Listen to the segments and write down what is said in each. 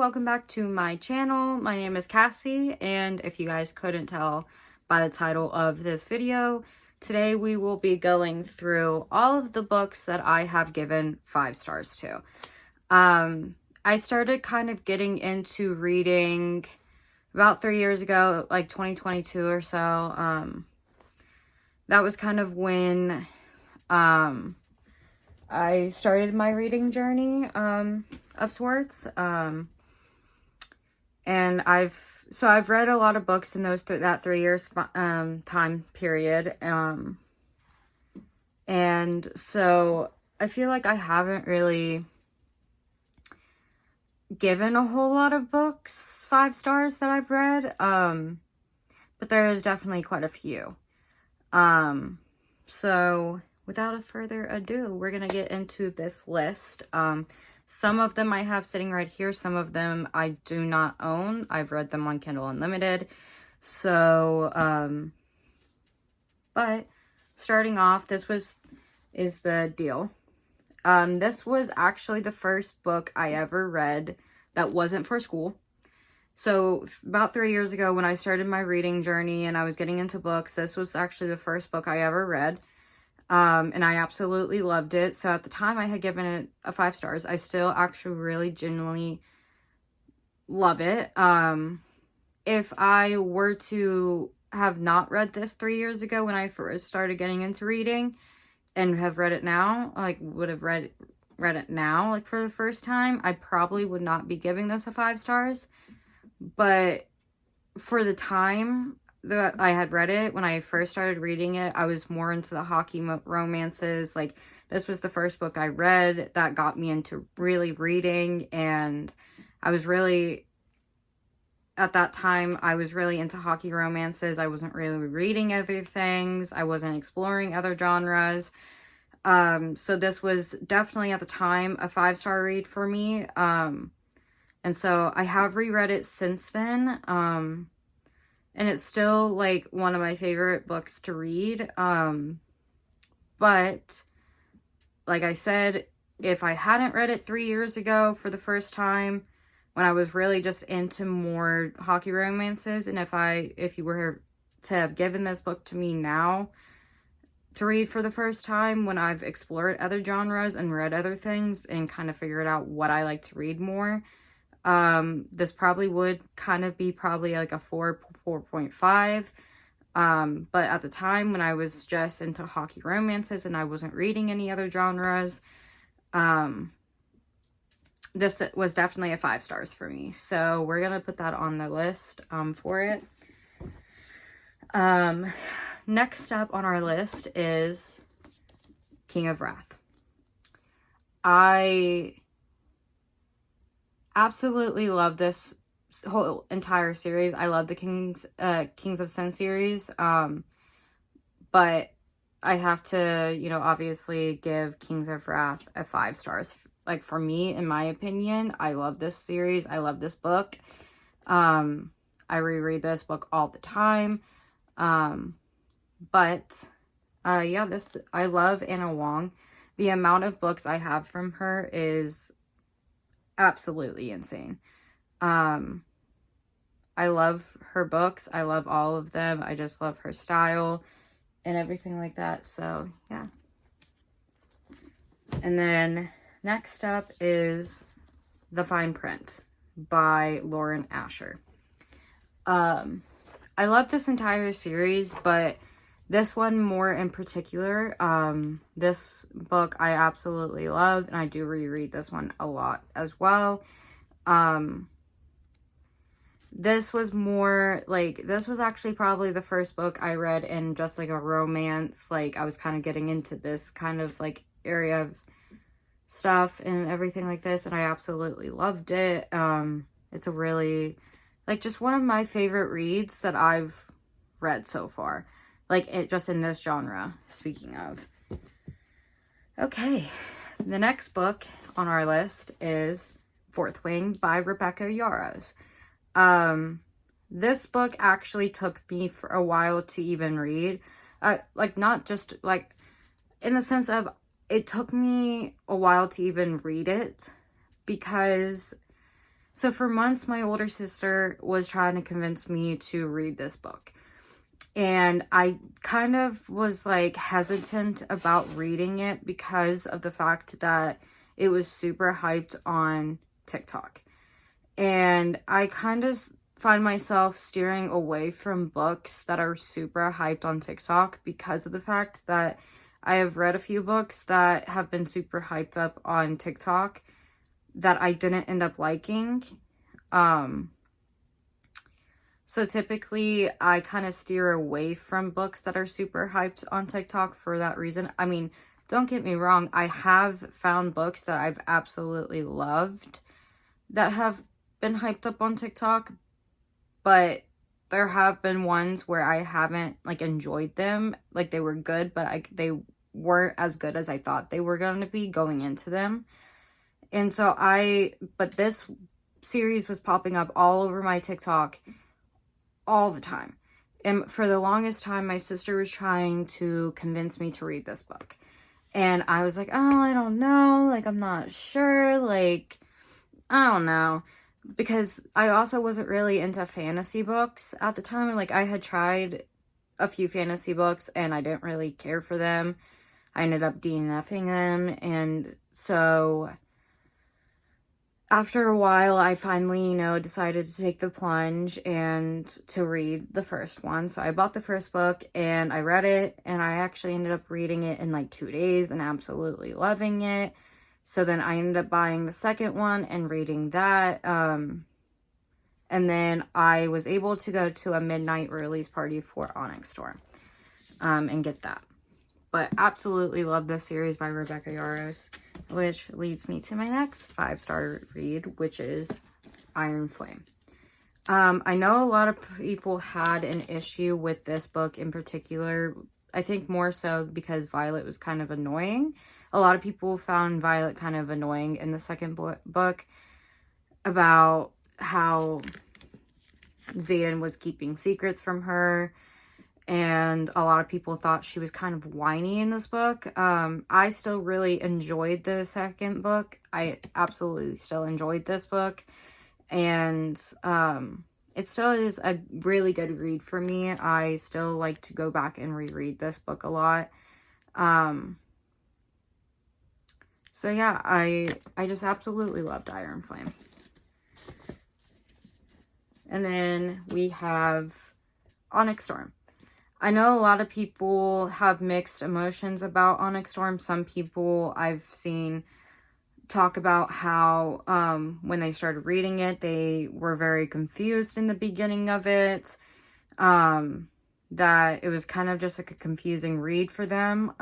welcome back to my channel. My name is Cassie, and if you guys couldn't tell by the title of this video, today we will be going through all of the books that I have given 5 stars to. I started kind of getting into reading about 3 years ago, like 2022 or so. That was kind of when I started my reading journey of sorts. And I've read a lot of books in that 3 years time period. And so I feel like I haven't really given a whole lot of books 5 stars that I've read. But there is definitely quite a few. So without further ado, we're going to get into this list. Some of them I have sitting right here. Some of them I do not own. I've read them on Kindle Unlimited. So, but starting off, this is the deal. This was actually the first book I ever read that wasn't for school. So about 3 years ago when I started my reading journey and I was getting into books, this was actually the first book I ever read. And I absolutely loved it. So at the time I had given it a 5 stars. I still actually really genuinely love it. If I were to have not read this 3 years ago when I first started getting into reading and have read it now, like would have read it now, like for the first time, I probably would not be giving this a 5 stars. But for the time that I had read it, when I first started reading it, I was more into the hockey romances. Like, this was the first book I read that got me into really reading, and I was really, at that time, I was really into hockey romances. I wasn't really reading other things. I wasn't exploring other genres. So this was definitely, at the time, a 5-star read for me. And so I have reread it since then. And it's still, like, one of my favorite books to read. But, like I said, if I hadn't read it 3 years ago for the first time, when I was really just into more hockey romances, and if you were to have given this book to me now to read for the first time, when I've explored other genres and read other things and kind of figured out what I like to read more, this probably would kind of be probably like a 4.5. But at the time when I was just into hockey romances and I wasn't reading any other genres, this was definitely a 5 stars for me. So we're going to put that on the list, for it. Next up on our list is King of Wrath. I absolutely love this whole entire series. I love the Kings of Sin series. But I have to, obviously give Kings of Wrath a 5 stars. Like, for me, in my opinion, I love this series. I love this book. I reread this book all the time. But I love Anna Wong. The amount of books I have from her is absolutely insane. I love her books. I love all of them. I just love her style and everything like that. So, yeah. And then next up is The Fine Print by Lauren Asher. I love this entire series, but this one more in particular, this book I absolutely love, and I do reread this one a lot as well. This was actually probably the first book I read in just like a romance. Like, I was kind of getting into this kind of like area of stuff and everything like this, and I absolutely loved it. It's a really, like, just one of my favorite reads that I've read so far. Like, it just in this genre, speaking of. Okay, the next book on our list is Fourth Wing by Rebecca Yarros. This book actually took me for a while to even read. Like, not just, like, in the sense of, it took me a while to even read it, because So for months, my older sister was trying to convince me to read this book. And I kind of was like hesitant about reading it because of the fact that it was super hyped on TikTok. And I kind of find myself steering away from books that are super hyped on TikTok because of the fact that I have read a few books that have been super hyped up on TikTok that I didn't end up liking. So typically I kind of steer away from books that are super hyped on TikTok for that reason. I mean, don't get me wrong, I have found books that I've absolutely loved that have been hyped up on TikTok, but there have been ones where I haven't like enjoyed them. Like they were good, but they weren't as good as I thought they were going to be going into them. And so but this series was popping up all over my TikTok all the time. And for the longest time, my sister was trying to convince me to read this book. And I was like, oh, I don't know. Like, I'm not sure. Like, I don't know. Because I also wasn't really into fantasy books at the time. Like, I had tried a few fantasy books and I didn't really care for them. I ended up DNFing them. And so after a while, I finally, decided to take the plunge and to read the first one. So I bought the first book and I read it, and I actually ended up reading it in like 2 days and absolutely loving it. So then I ended up buying the second one and reading that. And then I was able to go to a midnight release party for Onyx Storm and get that. But absolutely love this series by Rebecca Yarros, which leads me to my next 5-star read, which is Iron Flame. I know a lot of people had an issue with this book in particular. I think more so because Violet was kind of annoying. A lot of people found Violet kind of annoying in the second book about how Xaden was keeping secrets from her. And a lot of people thought she was kind of whiny in this book. I still really enjoyed the second book. I absolutely still enjoyed this book. And it still is a really good read for me. I still like to go back and reread this book a lot. So yeah, I just absolutely loved Iron Flame. And then we have Onyx Storm. I know a lot of people have mixed emotions about Onyx Storm. Some people I've seen talk about how when they started reading it, they were very confused in the beginning of it. That it was kind of just like a confusing read for them.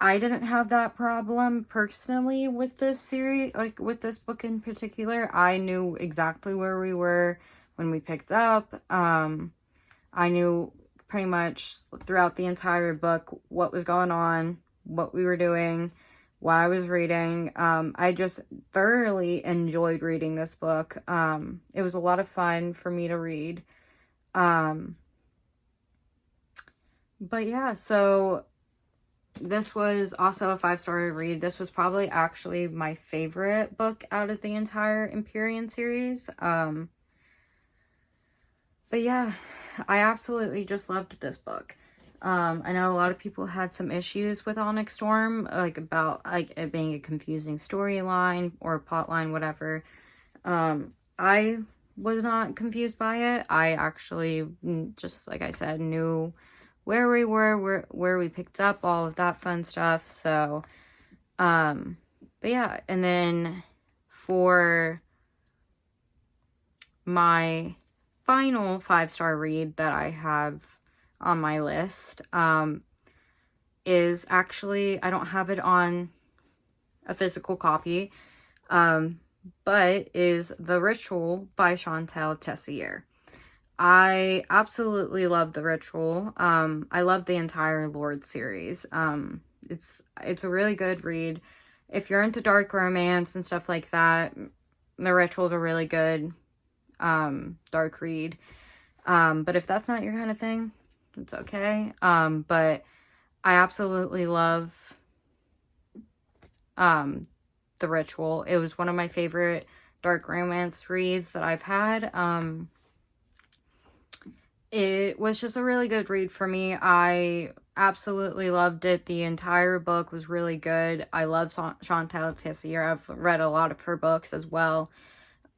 I didn't have that problem personally with this series, like with this book in particular. I knew exactly where we were when we picked up. I knew pretty much throughout the entire book what was going on, what we were doing, what I was reading. I just thoroughly enjoyed reading this book. It was a lot of fun for me to read. But yeah, so this was also a 5-star read. This was probably actually my favorite book out of the entire Empyrean series. But yeah, I absolutely just loved this book. I know a lot of people had some issues with Onyx Storm, like about like it being a confusing storyline or plotline, whatever. I was not confused by it. I actually, just like I said, knew where we were, where we picked up, all of that fun stuff. So, but yeah, and then for my final 5-star read that I have on my list is actually, I don't have it on a physical copy, but is The Ritual by Chantal Tessier. I absolutely love The Ritual. I love the entire Lorde series. It's a really good read. If you're into dark romance and stuff like that, The Ritual is a really good dark read. But if that's not your kind of thing, it's okay. But I absolutely love The Ritual. It was one of my favorite dark romance reads that I've had. It was just a really good read for me. I absolutely loved it. The entire book was really good. I love Chantal Tessier. I've read a lot of her books as well.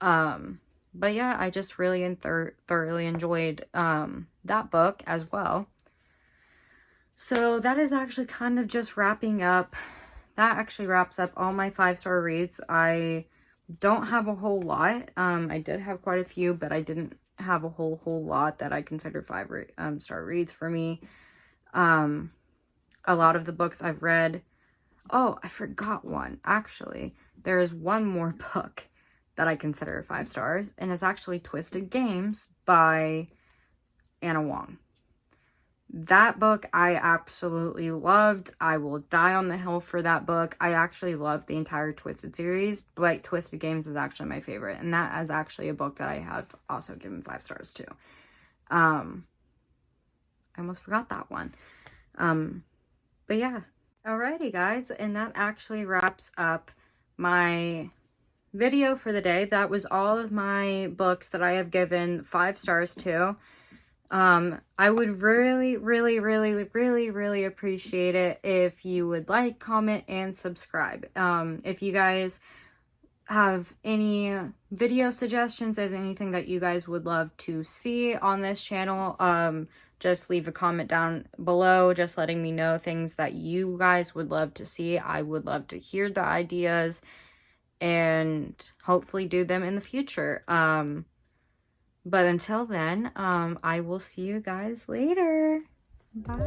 But yeah, I just really thoroughly enjoyed that book as well. So that is actually kind of just wrapping up. That actually wraps up all my 5-star reads. I don't have a whole lot. I did have quite a few, but I didn't have a whole lot that I consider 5-star reads for me. A lot of the books I've read. Oh, I forgot one. Actually, there is one more book that I consider 5 stars, and it's actually Twisted Games by Anna Wong. That book I absolutely loved. I will die on the hill for that book. I actually love the entire Twisted series, but Twisted Games is actually my favorite, and that is actually a book that I have also given 5 stars to. I almost forgot that one. But yeah. Alrighty, guys, and that actually wraps up my video for the day. That was all of my books that I have given 5 stars to. I would really appreciate it if you would like, comment, and subscribe. If you guys have any video suggestions of anything that you guys would love to see on this channel, just leave a comment down below, just letting me know things that you guys would love to see. I would love to hear the ideas and hopefully do them in the future. But until then, I will see you guys later. Bye.